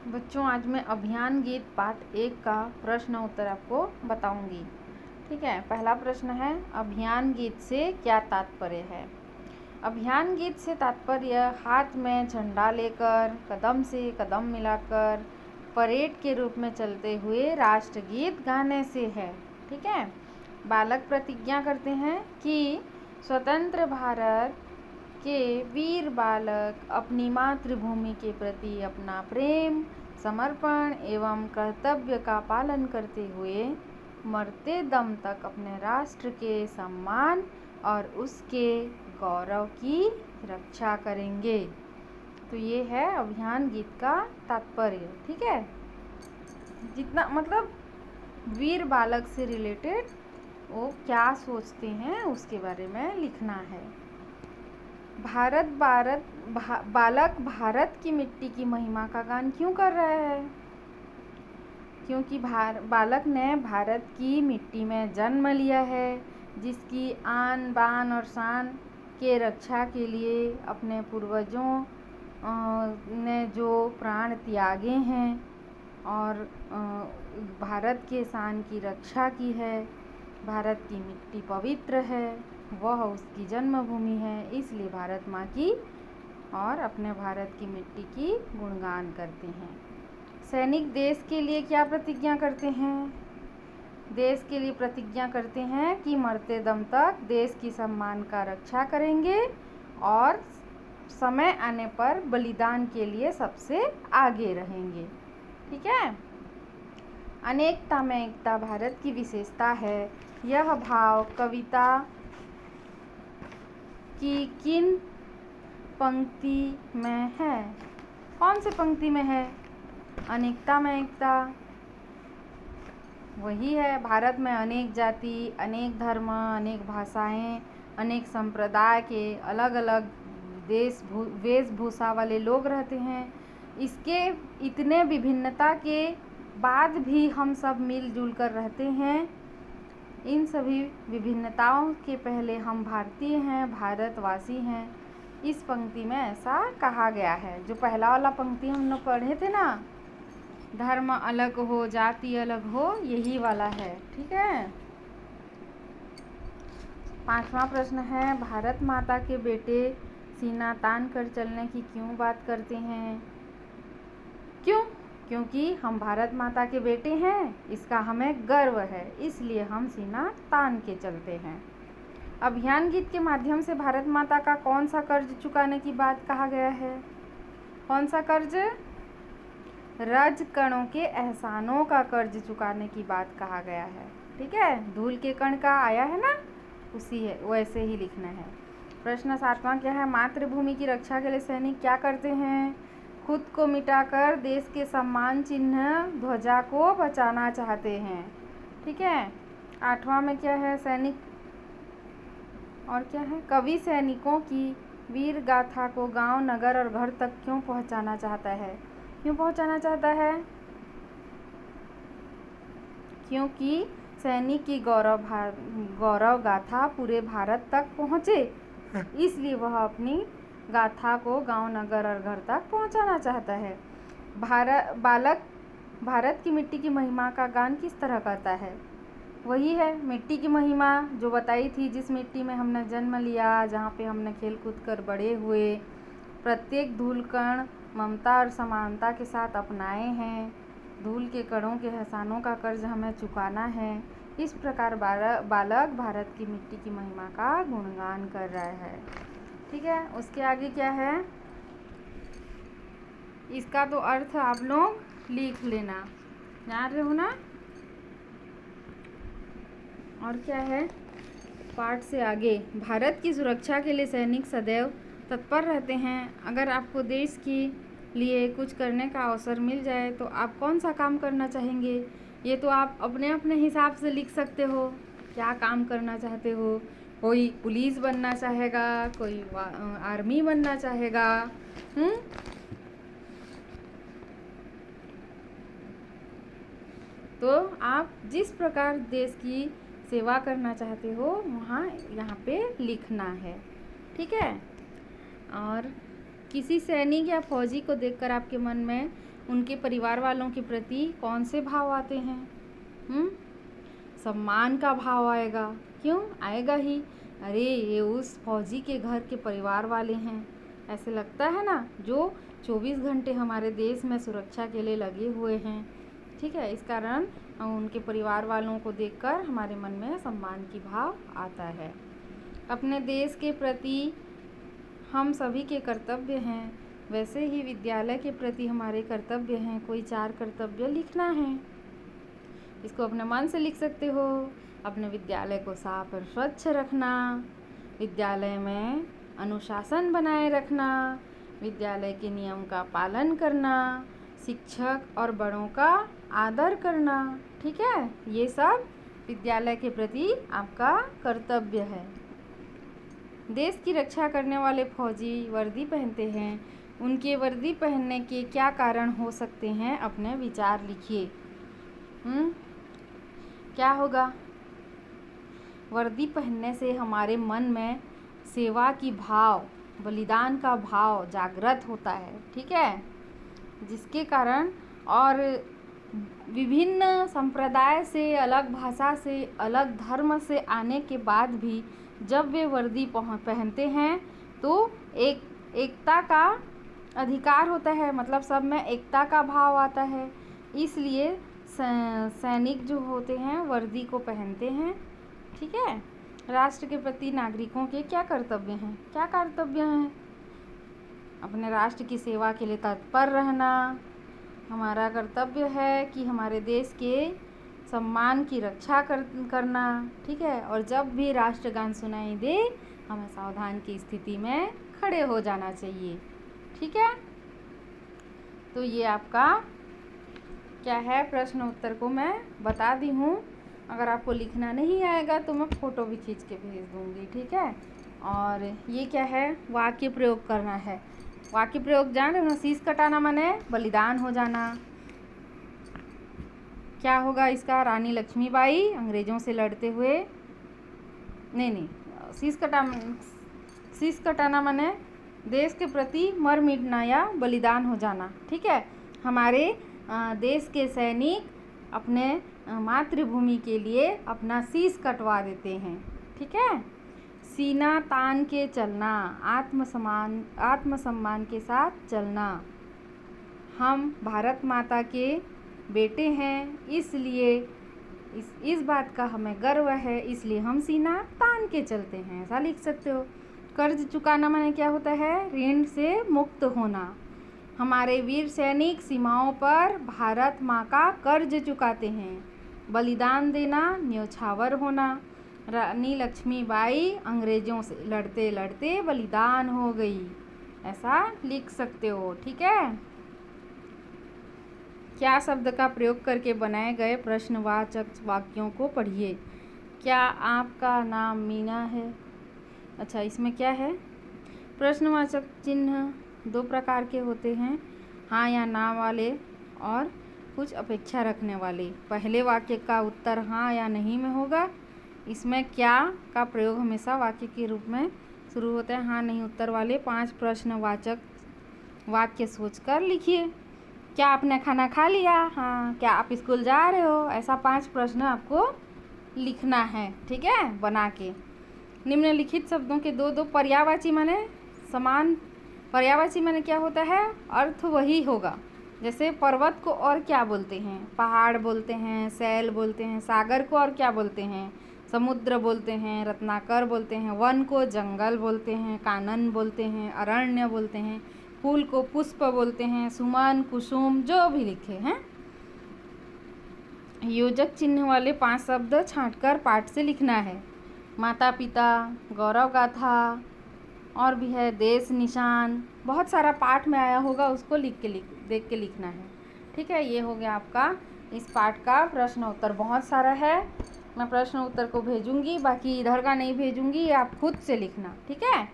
बच्चों, आज मैं अभियान गीत पाठ 1 का प्रश्न उत्तर आपको बताऊंगी। ठीक है। पहला प्रश्न है, अभियान गीत से क्या तात्पर्य है। अभियान गीत से तात्पर्य हाथ में झंडा लेकर कदम से कदम मिलाकर परेड के रूप में चलते हुए राष्ट्रगीत गाने से है। ठीक है। बालक प्रतिज्ञा करते हैं कि स्वतंत्र भारत के वीर बालक अपनी मातृभूमि के प्रति अपना प्रेम, समर्पण एवं कर्तव्य का पालन करते हुए मरते दम तक अपने राष्ट्र के सम्मान और उसके गौरव की रक्षा करेंगे। तो ये है अभियान गीत का तात्पर्य। ठीक है। जितना मतलब वीर बालक से रिलेटेड वो क्या सोचते हैं उसके बारे में लिखना है। बालक भारत की मिट्टी की महिमा का गान क्यों कर रहा है। क्योंकि बालक ने भारत की मिट्टी में जन्म लिया है, जिसकी आन बान और शान के रक्षा के लिए अपने पूर्वजों ने जो प्राण त्यागे हैं और भारत के शान की रक्षा की है। भारत की मिट्टी पवित्र है, वह उसकी जन्मभूमि है, इसलिए भारत माँ की और अपने भारत की मिट्टी की गुणगान करते हैं। सैनिक देश के लिए क्या प्रतिज्ञा करते हैं। देश के लिए प्रतिज्ञा करते हैं कि मरते दम तक देश की सम्मान का रक्षा करेंगे और समय आने पर बलिदान के लिए सबसे आगे रहेंगे। ठीक है। अनेकता में एकता भारत की विशेषता है। यह भाव कविता की किन पंक्ति में है। कौन से पंक्ति में है। अनेकता में एकता वही है। भारत में अनेक जाति, अनेक धर्म, अनेक भाषाएं, अनेक संप्रदाय के अलग अलग वेशभूषा वाले लोग रहते हैं। इसके इतने विभिन्नता के बाद भी हम सब मिलजुल कर रहते हैं। इन सभी विभिन्नताओं के पहले हम भारतीय हैं, भारतवासी हैं। इस पंक्ति में ऐसा कहा गया है। जो पहला वाला पंक्ति हम लोग पढ़े थे ना, धर्म अलग हो, जाति अलग हो, यही वाला है। ठीक है। 5वां प्रश्न है, भारत माता के बेटे सीना तान कर चलने की क्यों बात करते हैं। क्यों। क्योंकि हम भारत माता के बेटे हैं, इसका हमें गर्व है, इसलिए हम सीना तान के चलते हैं। अभियान गीत के माध्यम से भारत माता का कौन सा कर्ज चुकाने की बात कहा गया है। कौन सा कर्ज। रज कणों के एहसानों का कर्ज चुकाने की बात कहा गया है। ठीक है। धूल के कण का आया है ना, उसी है, वैसे ही लिखना है। प्रश्न 7वां क्या है, मातृभूमि की रक्षा के लिए सैनिक क्या करते हैं। खुद को मिटाकर देश के सम्मान चिन्ह ध्वजा को बचाना चाहते हैं। ठीक है। 8वां में क्या है, सैनिक और क्या है, कवि सैनिकों की वीर गाथा को गांव, नगर और घर तक क्यों पहुंचाना चाहता है। क्यों पहुंचाना चाहता है। क्योंकि सैनिक की गौरव गाथा पूरे भारत तक पहुंचे, इसलिए वह अपनी गाथा को गांव, नगर और घर तक पहुंचाना चाहता है। बालक भारत की मिट्टी की महिमा का गान किस तरह करता है। वही है मिट्टी की महिमा जो बताई थी, जिस मिट्टी में हमने जन्म लिया, जहाँ पे हमने खेल कूद कर बड़े हुए, प्रत्येक धूल कण ममता और समानता के साथ अपनाए हैं। धूल के कणों के एहसानों का कर्ज हमें चुकाना है। इस प्रकार बालक भारत की मिट्टी की महिमा का गुणगान कर रहा है। ठीक है। उसके आगे क्या है, इसका तो अर्थ आप लोग लिख लेना, जान रहे हो ना। और क्या है, पाठ से आगे, भारत की सुरक्षा के लिए सैनिक सदैव तत्पर रहते हैं। अगर आपको देश के लिए कुछ करने का अवसर मिल जाए तो आप कौन सा काम करना चाहेंगे। ये तो आप अपने अपने हिसाब से लिख सकते हो, क्या काम करना चाहते हो। कोई पुलिस बनना चाहेगा, कोई आर्मी बनना चाहेगा। तो आप जिस प्रकार देश की सेवा करना चाहते हो वहाँ यहाँ पे लिखना है। ठीक है। और किसी सैनिक या फौजी को देखकर आपके मन में उनके परिवार वालों के प्रति कौन से भाव आते हैं? सम्मान का भाव आएगा। क्यों आएगा ही? अरे ये उस फौजी के घर के परिवार वाले हैं, ऐसे लगता है ना, जो 24 घंटे हमारे देश में सुरक्षा के लिए लगे हुए हैं। ठीक है, इस कारण उनके परिवार वालों को देखकर हमारे मन में सम्मान की भाव आता है। अपने देश के प्रति हम सभी के कर्तव्य हैं, वैसे ही विद्यालय के प्रति हमारे कर्तव्य हैं। कोई 4 कर्तव्य लिखना है, इसको अपने मन से लिख सकते हो। अपने विद्यालय को साफ और स्वच्छ रखना, विद्यालय में अनुशासन बनाए रखना, विद्यालय के नियम का पालन करना, शिक्षक और बड़ों का आदर करना। ठीक है, ये सब विद्यालय के प्रति आपका कर्तव्य है। देश की रक्षा करने वाले फौजी वर्दी पहनते हैं, उनके वर्दी पहनने के क्या कारण हो सकते हैं? अपने विचार लिखिए। क्या होगा? वर्दी पहनने से हमारे मन में सेवा की भाव, बलिदान का भाव जागृत होता है। ठीक है, जिसके कारण और विभिन्न संप्रदाय से, अलग भाषा से, अलग धर्म से आने के बाद भी जब वे वर्दी पहनते हैं तो एकता का अधिकार होता है, मतलब सब में एकता का भाव आता है। इसलिए सैनिक जो होते हैं वर्दी को पहनते हैं। ठीक है, राष्ट्र के प्रति नागरिकों के क्या कर्तव्य हैं? क्या कर्तव्य हैं? अपने राष्ट्र की सेवा के लिए तत्पर रहना। हमारा कर्तव्य है कि हमारे देश के सम्मान की रक्षा करना। ठीक है, और जब भी राष्ट्रगान सुनाई दे हमें सावधान की स्थिति में खड़े हो जाना चाहिए। ठीक है, तो ये आपका क्या है, प्रश्न उत्तर को मैं बता दी हूँ। अगर आपको लिखना नहीं आएगा तो मैं फ़ोटो भी खींच के भेज दूँगी। ठीक है, और ये क्या है, वाक्य प्रयोग करना है। वाक्य प्रयोग जान रहे हो ना? शीश कटाना माने बलिदान हो जाना। क्या होगा इसका? रानी लक्ष्मीबाई अंग्रेज़ों से लड़ते हुए, नहीं, शीश कटाना माने देश के प्रति मर मिटना या बलिदान हो जाना। ठीक है, हमारे देश के सैनिक अपने मातृभूमि के लिए अपना शीश कटवा देते हैं। ठीक है, सीना तान के चलना, आत्मसम्मान के साथ चलना। हम भारत माता के बेटे हैं, इसलिए इस बात का हमें गर्व है, इसलिए हम सीना तान के चलते हैं। ऐसा लिख सकते हो। कर्ज चुकाना माने क्या होता है? ऋण से मुक्त होना। हमारे वीर सैनिक सीमाओं पर भारत माँ का कर्ज चुकाते हैं। बलिदान देना, न्योछावर होना। रानी लक्ष्मीबाई अंग्रेज़ों से लड़ते लड़ते बलिदान हो गई, ऐसा लिख सकते हो। ठीक है, क्या शब्द का प्रयोग करके बनाए गए प्रश्नवाचक वाक्यों को पढ़िए। क्या आपका नाम मीना है? अच्छा, इसमें क्या है? प्रश्नवाचक चिन्ह 2 प्रकार के होते हैं, हाँ या ना वाले और कुछ अपेक्षा रखने वाले। पहले वाक्य का उत्तर हाँ या नहीं में होगा। इसमें क्या का प्रयोग हमेशा वाक्य के रूप में शुरू होता है। हाँ नहीं उत्तर वाले 5 प्रश्नवाचक वाक्य सोचकर लिखिए। क्या आपने खाना खा लिया? हाँ। क्या आप स्कूल जा रहे हो? ऐसा 5 प्रश्न आपको लिखना है। ठीक है, बना के। निम्नलिखित शब्दों के 2 पर्यायवाची माने समान। पर्यायवाची माने क्या होता है? अर्थ वही होगा। जैसे पर्वत को और क्या बोलते हैं? पहाड़ बोलते हैं, शैल बोलते हैं। सागर को और क्या बोलते हैं? समुद्र बोलते हैं, रत्नाकर बोलते हैं। वन को जंगल बोलते हैं, कानन बोलते हैं, अरण्य बोलते हैं। फूल को पुष्प बोलते हैं, सुमन, कुसुम, जो भी लिखे हैं। योजक चिन्ह वाले 5 शब्द छांटकर पाठ से लिखना है। माता पिता, गौरव गाथा, और भी है देश निशान। बहुत सारा पाठ में आया होगा, उसको देख के लिखना है। ठीक है, ये हो गया आपका इस पाठ का प्रश्न उत्तर। बहुत सारा है, मैं प्रश्न उत्तर को भेजूंगी, बाकी इधर का नहीं भेजूंगी, आप खुद से लिखना। ठीक है।